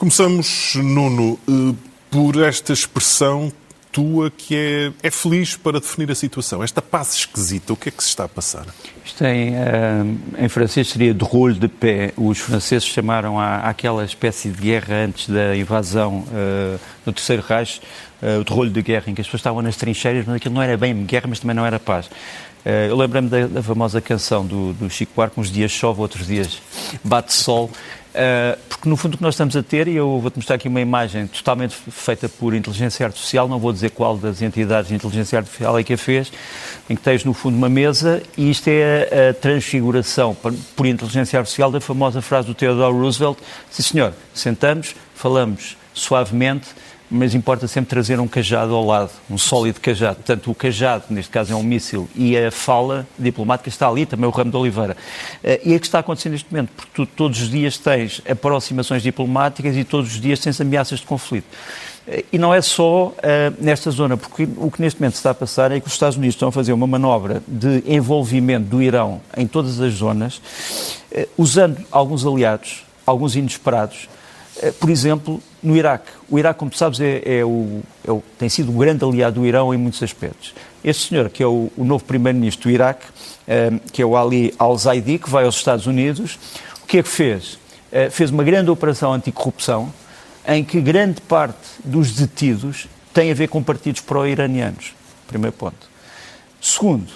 Começamos, Nuno, por esta expressão tua que é feliz para definir a situação. Esta paz esquisita, o que é que se está a passar? Isto em francês seria drôle de paix. Os franceses chamaram àquela espécie de guerra antes da invasão do Terceiro Reich, o drôle de guerra, em que as pessoas estavam nas trincheiras, mas aquilo não era bem guerra, mas também não era paz. Eu lembro-me da famosa canção do Chico Buarque, uns dias chove, outros dias bate sol, porque no fundo o que nós estamos a ter, e eu vou-te mostrar aqui uma imagem totalmente feita por inteligência artificial, não vou dizer qual das entidades de inteligência artificial é que a fez, em que tens no fundo uma mesa, e isto é a transfiguração por inteligência artificial da famosa frase do Theodore Roosevelt: sim senhor, sentamos, falamos suavemente, mas importa sempre trazer um cajado ao lado, um sólido cajado. Portanto, o cajado, neste caso é um míssil, e a fala diplomática está ali, também o ramo de oliveira. E é que está acontecendo neste momento, porque tu todos os dias tens aproximações diplomáticas e todos os dias tens ameaças de conflito. E não é só nesta zona, porque o que neste momento se está a passar é que os Estados Unidos estão a fazer uma manobra de envolvimento do Irão em todas as zonas, usando alguns aliados, alguns inesperados. Por exemplo, no Iraque. O Iraque, como tu sabes, tem sido o grande aliado do Irão em muitos aspectos. Este senhor, que é o novo primeiro-ministro do Iraque, que é o Ali Al-Zaidi, que vai aos Estados Unidos, o que é que fez? Fez uma grande operação anticorrupção, em que grande parte dos detidos tem a ver com partidos pró-iranianos. Primeiro ponto. Segundo,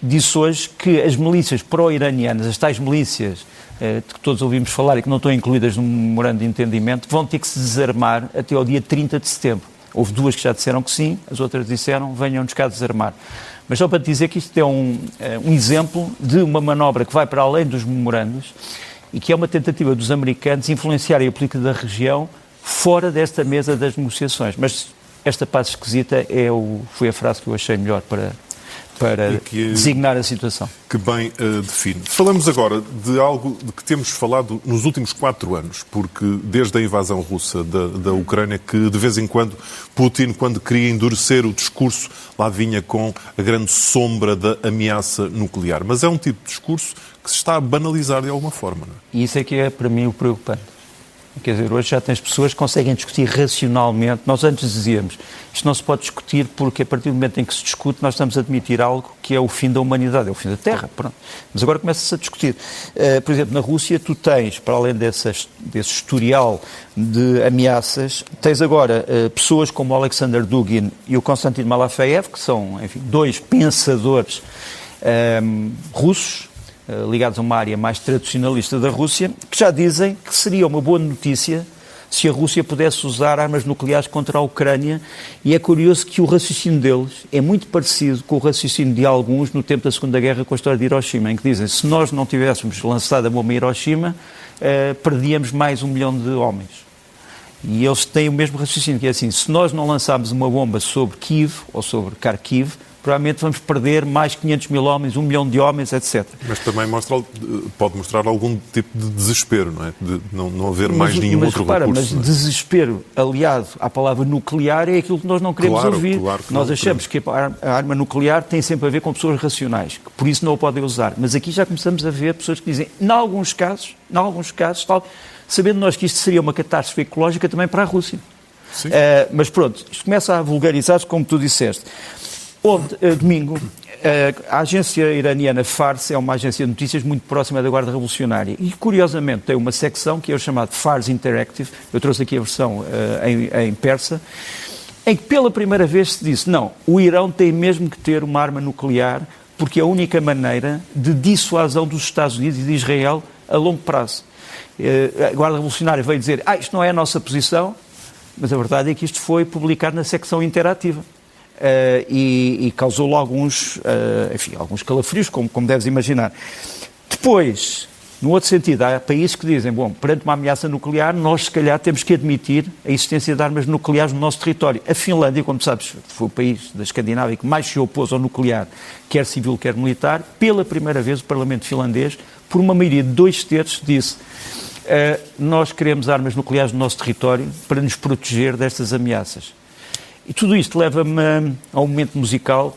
disse hoje que as milícias pró-iranianas, as tais milícias de que todos ouvimos falar e que não estão incluídas no memorando de entendimento, vão ter que se desarmar até ao dia 30 de setembro. Houve duas que já disseram que sim, as outras disseram venham-nos cá desarmar. Mas só para te dizer que isto é um exemplo de uma manobra que vai para além dos memorandos e que é uma tentativa dos americanos influenciarem a política da região fora desta mesa das negociações. Mas esta paz esquisita foi a frase que eu achei melhor para designar a situação. Que bem define. Falamos agora de algo de que temos falado nos últimos 4 anos, porque desde a invasão russa da Ucrânia, que de vez em quando Putin, quando queria endurecer o discurso, lá vinha com a grande sombra da ameaça nuclear. Mas é um tipo de discurso que se está a banalizar de alguma forma, não é? E isso é que é, para mim, o preocupante. Quer dizer, hoje já tens pessoas que conseguem discutir racionalmente. Nós antes dizíamos, isto não se pode discutir porque a partir do momento em que se discute nós estamos a admitir algo que é o fim da humanidade, é o fim da Terra, pronto. Mas agora começa-se a discutir. Por exemplo, na Rússia tu tens, para além desse historial de ameaças, tens agora pessoas como o Alexander Dugin e o Konstantin Malafeyev, que são, enfim, dois pensadores russos, ligados a uma área mais tradicionalista da Rússia, que já dizem que seria uma boa notícia se a Rússia pudesse usar armas nucleares contra a Ucrânia, e é curioso que o raciocínio deles é muito parecido com o raciocínio de alguns no tempo da Segunda Guerra com a história de Hiroshima, em que dizem, se nós não tivéssemos lançado a bomba em Hiroshima, perdíamos mais 1 milhão de homens. E eles têm o mesmo raciocínio, que é assim, se nós não lançarmos uma bomba sobre Kiev ou sobre Kharkiv, provavelmente vamos perder mais 500 mil homens, 1 milhão de homens, etc. Mas também pode mostrar algum tipo de desespero, não é? De não haver mais nenhum outro recurso. Mas desespero aliado à palavra nuclear é aquilo que nós não queremos ouvir. Claro que nós achamos que a arma nuclear tem sempre a ver com pessoas racionais, que por isso não o podem usar. Mas aqui já começamos a ver pessoas que dizem, em alguns casos, tal, sabendo nós que isto seria uma catástrofe ecológica também para a Rússia. Mas pronto, isto começa a vulgarizar-se, como tu disseste. Domingo, a agência iraniana Fars é uma agência de notícias muito próxima da Guarda Revolucionária e, curiosamente, tem uma secção que é o chamado Fars Interactive, eu trouxe aqui a versão em persa, em que pela primeira vez se disse, não, o Irão tem mesmo que ter uma arma nuclear porque é a única maneira de dissuasão dos Estados Unidos e de Israel a longo prazo. A Guarda Revolucionária veio dizer, isto não é a nossa posição, mas a verdade é que isto foi publicado na secção interativa. E causou logo alguns calafrios, como deves imaginar. Depois, no outro sentido, há países que dizem, bom, perante uma ameaça nuclear, nós se calhar temos que admitir a existência de armas nucleares no nosso território. A Finlândia, como sabes, foi o país da Escandinávia que mais se opôs ao nuclear, quer civil, quer militar. Pela primeira vez, o Parlamento finlandês, por uma maioria de 2/3, disse nós queremos armas nucleares no nosso território para nos proteger destas ameaças. E tudo isto leva-me a um momento musical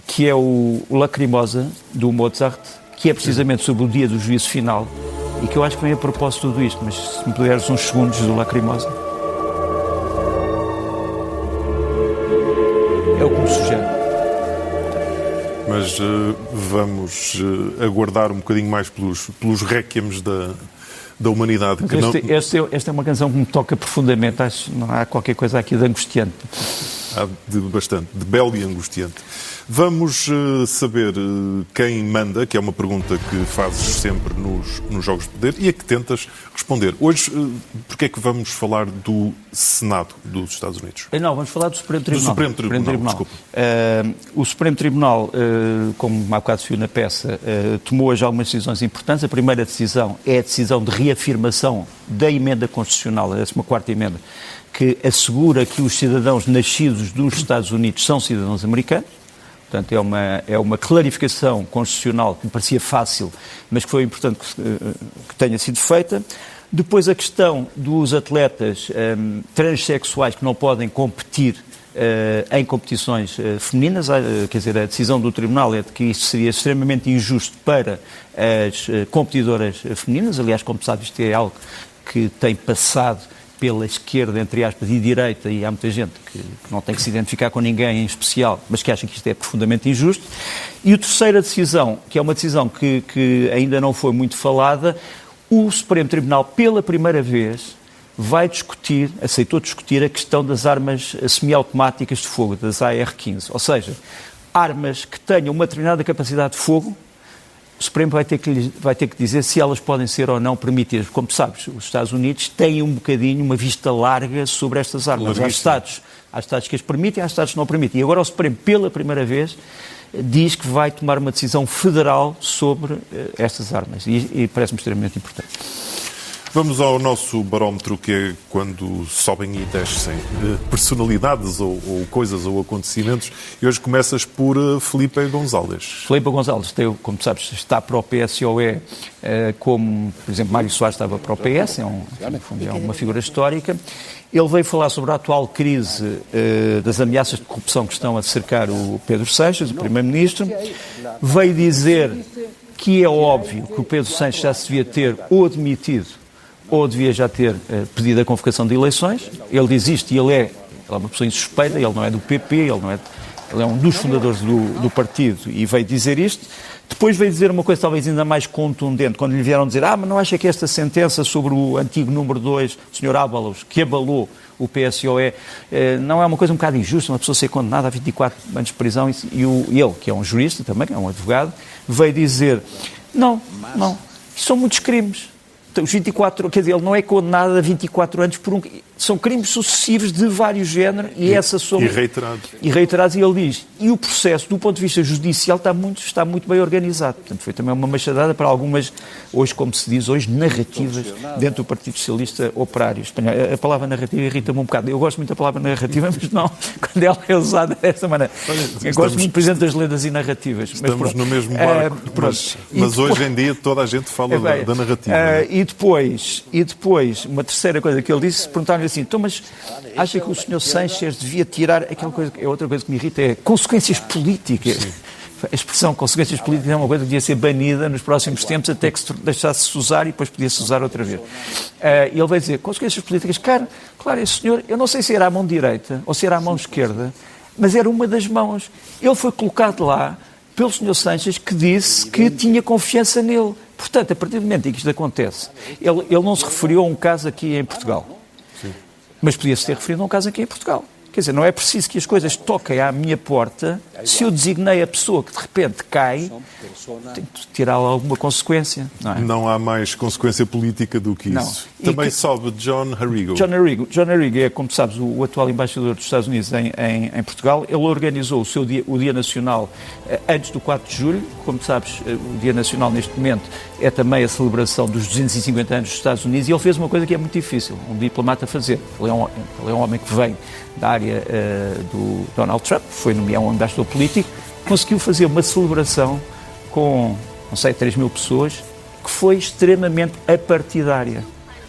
que é o Lacrimosa, do Mozart, que é precisamente sobre o dia do juízo final, e que eu acho que vem a propósito de tudo isto, mas se me puderes uns segundos do Lacrimosa. É o que me sugere. Mas vamos aguardar um bocadinho mais pelos réquiems da humanidade. Esta é uma canção que me toca profundamente. Acho que não há qualquer coisa aqui de angustiante. Há bastante, de belo e angustiante. Vamos saber quem manda, que é uma pergunta que fazes sempre nos Jogos de Poder e a que tentas responder. Hoje, porque é que vamos falar do Senado dos Estados Unidos? Não, vamos falar do Supremo Tribunal. Do Supremo Tribunal, desculpa. O Supremo Tribunal, como há bocado se viu na peça, tomou hoje algumas decisões importantes. A primeira decisão é a decisão de reafirmação da emenda constitucional, a 14ª emenda, que assegura que os cidadãos nascidos nos Estados Unidos são cidadãos americanos. Portanto, é uma clarificação constitucional que me parecia fácil, mas que foi importante que tenha sido feita. Depois, a questão dos atletas transexuais que não podem competir em competições femininas, quer dizer, a decisão do Tribunal é de que isso seria extremamente injusto para as competidoras femininas. Aliás, como sabes, isto é algo que tem passado pela esquerda, entre aspas, e direita, e há muita gente que não tem que se identificar com ninguém em especial, mas que acha que isto é profundamente injusto. E a terceira decisão, que é uma decisão que ainda não foi muito falada, o Supremo Tribunal, pela primeira vez, aceitou discutir a questão das armas semiautomáticas de fogo, das AR-15. Ou seja, armas que tenham uma determinada capacidade de fogo. O Supremo vai ter que dizer se elas podem ser ou não permitidas. Como tu sabes, os Estados Unidos têm um bocadinho uma vista larga sobre estas armas. Há Estados que as permitem, há Estados que não permitem. E agora o Supremo, pela primeira vez, diz que vai tomar uma decisão federal sobre estas armas. E parece-me extremamente importante. Vamos ao nosso barómetro, que é quando sobem e descem personalidades ou coisas ou acontecimentos. E hoje começas por Felipe González. Felipe González, como sabes, está para o PSOE, como, por exemplo, Mário Soares estava para o PS, é uma figura histórica. Ele veio falar sobre a atual crise das ameaças de corrupção que estão a cercar o Pedro Sánchez, o Primeiro-Ministro. Veio dizer que é óbvio que o Pedro Sánchez já se devia ter ou demitido ou devia já ter pedido a convocação de eleições. Ele diz isto e ele é uma pessoa insuspeita, ele não é do PP, ele é um dos fundadores do partido e veio dizer isto. Depois veio dizer uma coisa talvez ainda mais contundente, quando lhe vieram dizer mas não acha que esta sentença sobre o antigo número 2, o Sr. Ábalos, que abalou o PSOE, não é uma coisa um bocado injusta, uma pessoa ser condenada a 24 anos de prisão, e ele, que é um jurista também, é um advogado, veio dizer, não, são muitos crimes. Os 24, quer dizer, ele não é condenado a 24 anos por são crimes sucessivos de vários géneros e essa soma... E reiterados, e ele diz, e o processo, do ponto de vista judicial, está muito bem organizado. Portanto, foi também uma machadada para algumas, hoje, como se diz hoje, narrativas dentro do Partido Socialista Operário Espanhol. A palavra narrativa irrita-me um bocado. Eu gosto muito da palavra narrativa, mas não quando ela é usada dessa maneira. Eu gosto muito, por exemplo, das lendas e narrativas. Estamos no mesmo barco, mas depois, hoje em dia toda a gente fala da narrativa. E depois, uma terceira coisa que ele disse, perguntaram-lhe assim, então, mas acha que o Sr. Sánchez devia tirar aquela coisa, é outra coisa que me irrita, é consequências políticas. Sim. A expressão consequências políticas é uma coisa que devia ser banida nos próximos tempos até que se deixasse-se usar e depois podia-se usar outra vez. E ele vai dizer, consequências políticas, claro, esse senhor, eu não sei se era a mão direita ou se era a mão esquerda, mas era uma das mãos. Ele foi colocado lá pelo Sr. Sánchez, que disse que tinha confiança nele. Portanto, a partir do momento em que isto acontece, ele não se referiu a um caso aqui em Portugal. Sim. Mas podia-se ter referido a um caso aqui em Portugal. Quer dizer, não é preciso que as coisas toquem à minha porta. Se eu designei a pessoa que de repente cai, tenho que tirar alguma consequência. Não é? Não há mais consequência política do que isso. Também sobe John Arrigo. John Arrigo é, como sabes, o atual embaixador dos Estados Unidos em Portugal. Ele organizou o Dia Nacional antes do 4 de julho. Como sabes, o Dia Nacional neste momento é também a celebração dos 250 anos dos Estados Unidos, e ele fez uma coisa que é muito difícil um diplomata fazer. Ele é um homem que vem da área do Donald Trump, foi nomeado um embaixador político, conseguiu fazer uma celebração com, 3 mil pessoas, que foi extremamente apartidária.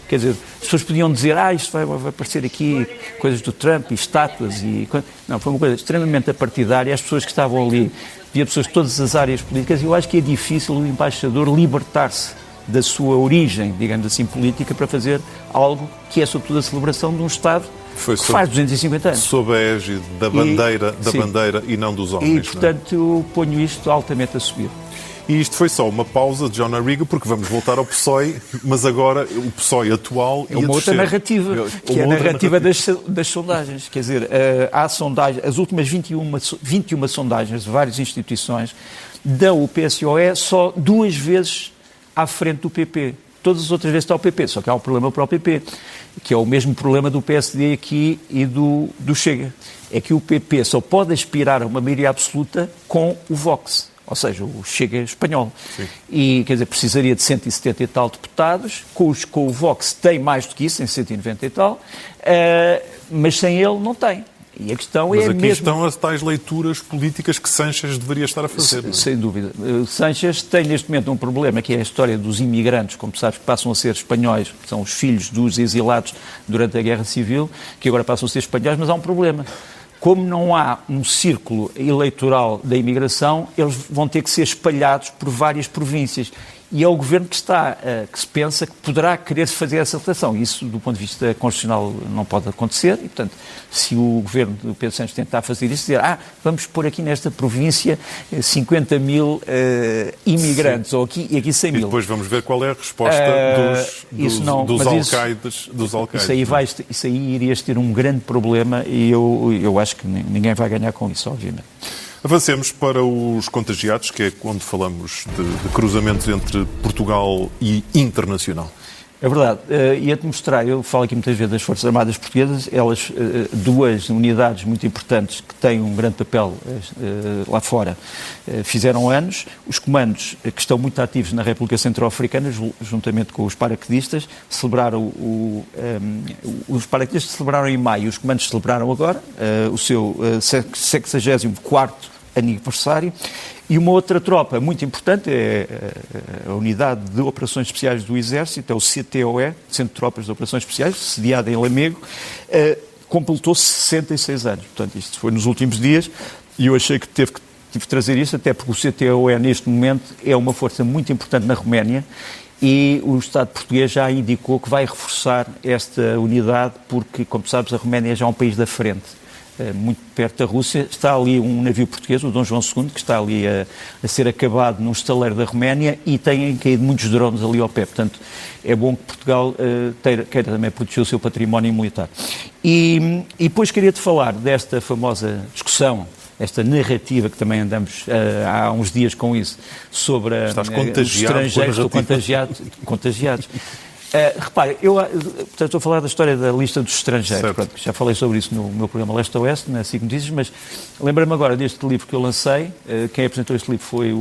Quer dizer, as pessoas podiam dizer, isto vai aparecer aqui coisas do Trump e estátuas e... Não, foi uma coisa extremamente apartidária. As pessoas que estavam ali, havia pessoas de todas as áreas políticas, e eu acho que é difícil o embaixador libertar-se da sua origem, digamos assim, política, para fazer algo que é, sobretudo, a celebração de um Estado que faz 250 anos. Sob a égide da bandeira e não dos homens. E, portanto, eu ponho isto altamente a subir. E isto foi só uma pausa de John Arrigo, porque vamos voltar ao PSOE, mas agora o PSOE atual... É uma outra narrativa, que é a narrativa das sondagens. Quer dizer, há sondagens, as últimas 21 sondagens de várias instituições dão o PSOE só 2 vezes à frente do PP. Todas as outras vezes está o PP, só que há um problema para o PP, que é o mesmo problema do PSD aqui e do Chega. É que o PP só pode aspirar a uma maioria absoluta com o Vox. Ou seja, o Chega espanhol. Sim. E, quer dizer, precisaria de 170 e tal deputados, com o Vox tem mais do que isso, tem 190 e tal, mas sem ele não tem. E a questão mas é aqui mesmo... estão as tais leituras políticas que Sánchez deveria estar a fazer. Não é? Sem dúvida. Sánchez tem neste momento um problema, que é a história dos imigrantes, como sabes, que passam a ser espanhóis, que são os filhos dos exilados durante a Guerra Civil, que agora passam a ser espanhóis, mas há um problema. Como não há um círculo eleitoral da imigração, eles vão ter que ser espalhados por várias províncias. E é o Governo que se pensa que poderá querer fazer essa rotação. Isso, do ponto de vista constitucional, não pode acontecer. E, portanto, se o Governo do Pedro Sánchez tentar fazer isso, dizer, vamos pôr aqui nesta província 50 mil imigrantes, ou aqui 100 mil. E depois vamos ver qual é a resposta dos alcaides. Isso aí irias ter um grande problema e eu acho que ninguém vai ganhar com isso, obviamente. Avancemos para os contagiados, que é quando falamos de cruzamentos entre Portugal e internacional. É verdade. Ia-te mostrar, eu falo aqui muitas vezes das Forças Armadas Portuguesas, elas, 2 unidades muito importantes que têm um grande papel lá fora, fizeram anos. Os comandos que estão muito ativos na República Centro-Africana, juntamente com os paraquedistas, celebraram os paraquedistas celebraram em maio, os comandos celebraram agora o seu 64º aniversário. E uma outra tropa muito importante é a Unidade de Operações Especiais do Exército, é o CTOE, Centro de Tropas de Operações Especiais, sediado em Lamego, completou 66 anos. Portanto, isto foi nos últimos dias e eu achei que tive que trazer isso, até porque o CTOE, neste momento, é uma força muito importante na Roménia e o Estado português já indicou que vai reforçar esta unidade porque, como sabes, a Roménia já é um país da frente. Muito perto da Rússia, está ali um navio português, o Dom João II, que está ali a ser acabado num estaleiro da Roménia e têm caído muitos drones ali ao pé. Portanto, é bom que Portugal queira também proteger o seu património militar. E depois queria-te falar desta famosa discussão, esta narrativa que também andamos há uns dias com isso, sobre os estrangeiros, estou contagiados. Repare, portanto, estou a falar da história da lista dos estrangeiros, pronto, já falei sobre isso no meu programa Leste a Oeste, na SIC Notícias, mas lembro-me agora deste livro que eu lancei. Quem apresentou este livro foi,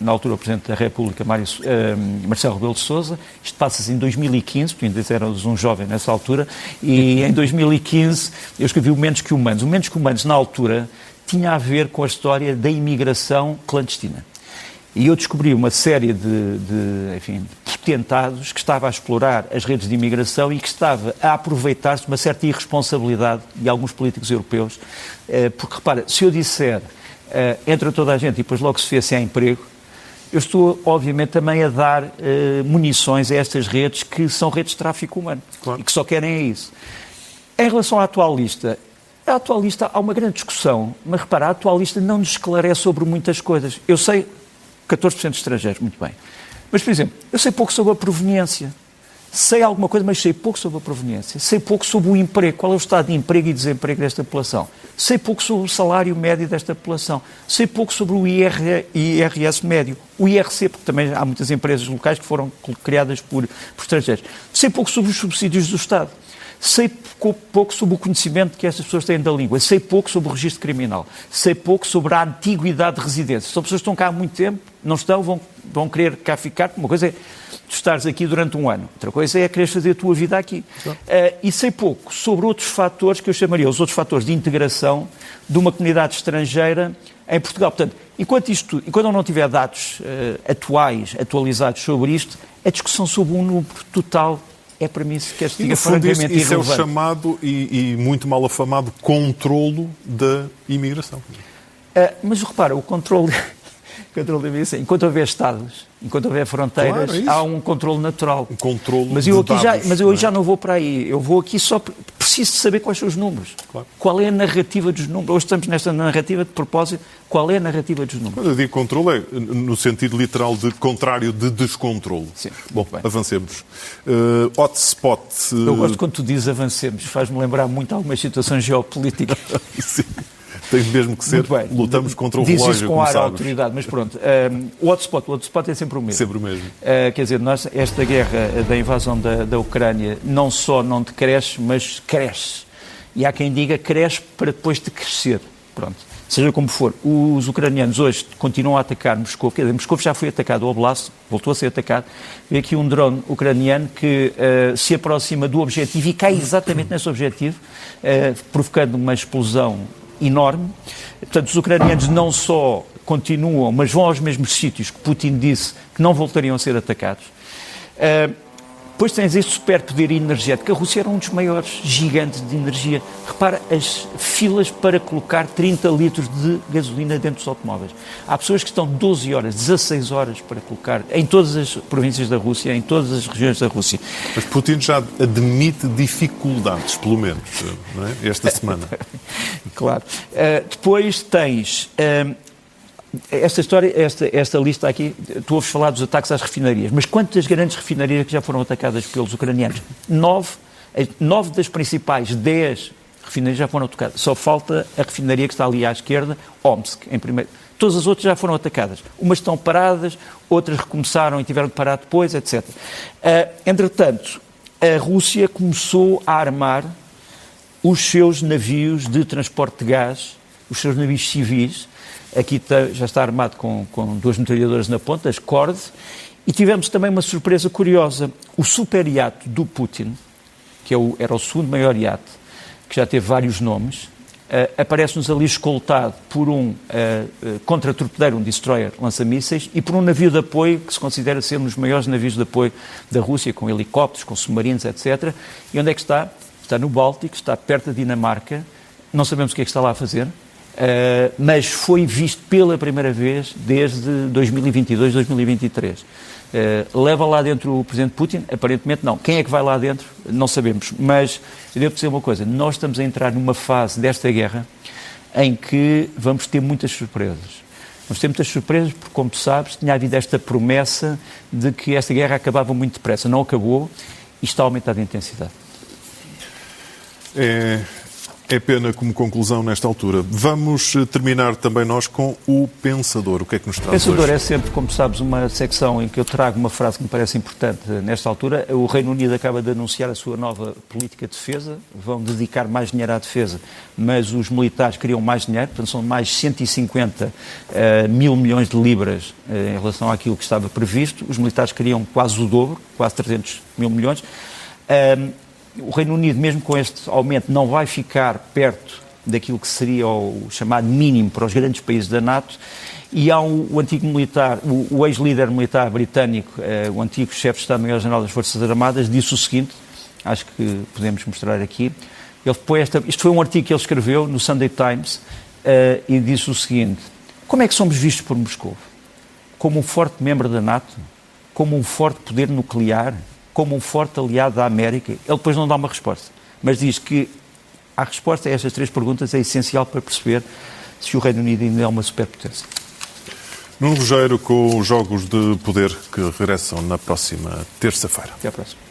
na altura, o Presidente da República, Marcelo Rebelo de Sousa. Isto passa-se em 2015, porque ainda éramos um jovem nessa altura, e em 2015 eu escrevi o Menos que Humanos. O Menos que Humanos, na altura, tinha a ver com a história da imigração clandestina. E eu descobri uma série de potentados que estava a explorar as redes de imigração e que estava a aproveitar-se de uma certa irresponsabilidade de alguns políticos europeus. Porque, repara, se eu disser entra toda a gente e depois logo se vê se há emprego, eu estou, obviamente, também a dar munições a estas redes que são redes de tráfico humano. Claro. E que só querem isso. Em relação à atual lista, há uma grande discussão, mas repara, a atual lista não nos esclarece sobre muitas coisas. Eu sei 14% de estrangeiros, muito bem. Mas, por exemplo, eu sei pouco sobre a proveniência. Sei alguma coisa, mas sei pouco sobre a proveniência. Sei pouco sobre o emprego, qual é o estado de emprego e desemprego desta população. Sei pouco sobre o salário médio desta população. Sei pouco sobre o IRS médio. O IRC, porque também há muitas empresas locais que foram criadas por estrangeiros. Sei pouco sobre os subsídios do Estado. Sei pouco sobre o conhecimento que estas pessoas têm da língua. Sei pouco sobre o registro criminal. Sei pouco sobre a antiguidade de residência. São pessoas que estão cá há muito tempo, não estão, vão querer cá ficar. Uma coisa é tu estares aqui durante um ano. Outra coisa é quereres fazer a tua vida aqui. E sei pouco sobre outros fatores que eu chamaria os outros fatores de integração de uma comunidade estrangeira em Portugal. Portanto, enquanto eu não tiver dados atualizados sobre isto, a discussão sobre um número total é para mim, se queres diga, francamente irrelevante. Isso é o chamado e muito mal afamado controlo da imigração. Mas repara, o controle Controle da emissão. Enquanto houver Estados, enquanto houver fronteiras, claro, há um controle natural. Um controle mas eu de aqui dados, mas eu já não vou para aí. Eu vou aqui só... Preciso de saber quais são os números. Claro. Qual é a narrativa dos números? Hoje estamos nesta narrativa de propósito. Qual é a narrativa dos números? Quando eu digo controle, é no sentido literal de contrário de descontrole. Sim. Bom, avancemos. Hotspot. Eu gosto quando tu dizes avancemos. Faz-me lembrar muito algumas situações geopolíticas. Sim. Tem mesmo que ser. Lutamos contra o relógio, diz isso com ar sabes. autoridade, mas pronto. O hotspot é sempre o mesmo. Sempre o mesmo. Quer dizer, esta guerra da invasão da Ucrânia não só não decresce, mas cresce. E há quem diga cresce para depois de crescer. Pronto. Seja como for, os ucranianos hoje continuam a atacar Moscou. Quer dizer, Moscou já foi atacado, o Oblast voltou a ser atacado. Vê aqui um drone ucraniano que se aproxima do objetivo e cai exatamente nesse objetivo, provocando uma explosão enorme. Portanto, os ucranianos não só continuam, mas vão aos mesmos sítios que Putin disse que não voltariam a ser atacados. Depois tens este superpoder energético. A Rússia era um dos maiores gigantes de energia. Repara as filas para colocar 30 litros de gasolina dentro dos automóveis. Há pessoas que estão 12 horas, 16 horas para colocar, em todas as províncias da Rússia, em todas as regiões da Rússia. Mas Putin já admite dificuldades, pelo menos, não é? Esta semana. Claro. Depois tens... Esta história, esta lista aqui, tu ouves falar dos ataques às refinarias, mas quantas grandes refinarias que já foram atacadas pelos ucranianos? 9 das principais 10 refinarias já foram atacadas. Só falta a refinaria que está ali à esquerda, Omsk, em primeiro. Todas as outras já foram atacadas. Umas estão paradas, outras recomeçaram e tiveram que parar depois, etc. Entretanto, a Rússia começou a armar os seus navios de transporte de gás, os seus navios civis. Aqui já está armado com 2 metralhadoras na ponta, as Kord, e tivemos também uma surpresa curiosa. O super iate do Putin, que era o segundo maior iate, que já teve vários nomes, aparece-nos ali escoltado por um contra-torpedeiro, um destroyer lança-mísseis, e por um navio de apoio que se considera ser um dos maiores navios de apoio da Rússia, com helicópteros, com submarinos, etc. E onde é que está? Está no Báltico, está perto da Dinamarca, não sabemos o que é que está lá a fazer. Mas foi visto pela primeira vez desde 2022, 2023. Leva lá dentro o Presidente Putin? Aparentemente não. Quem é que vai lá dentro? Não sabemos. Mas eu devo dizer uma coisa, nós estamos a entrar numa fase desta guerra em que vamos ter muitas surpresas. Vamos ter muitas surpresas porque, como tu sabes, tinha havido esta promessa de que esta guerra acabava muito depressa. Não acabou e está a aumentar a intensidade. É pena como conclusão nesta altura. Vamos terminar também nós com o Pensador. O que é que nos traz hoje? O Pensador é sempre, como sabes, uma secção em que eu trago uma frase que me parece importante nesta altura. O Reino Unido acaba de anunciar a sua nova política de defesa. Vão dedicar mais dinheiro à defesa, mas os militares queriam mais dinheiro. Portanto, são mais 150 mil milhões de libras em relação àquilo que estava previsto. Os militares queriam quase o dobro, quase 300 mil milhões. O Reino Unido, mesmo com este aumento, não vai ficar perto daquilo que seria o chamado mínimo para os grandes países da NATO, e há o antigo militar, o ex-líder militar britânico, o antigo chefe de Estado-Maior-General das Forças Armadas, disse o seguinte, acho que podemos mostrar aqui, isto foi um artigo que ele escreveu no Sunday Times, e disse o seguinte: como é que somos vistos por Moscou? Como um forte membro da NATO? Como um forte poder nuclear? Como um forte aliado da América? Ele depois não dá uma resposta, mas diz que a resposta a estas 3 perguntas é essencial para perceber se o Reino Unido ainda é uma superpotência. Nuno Rogério com os Jogos de Poder que regressam na próxima terça-feira. Até à próxima.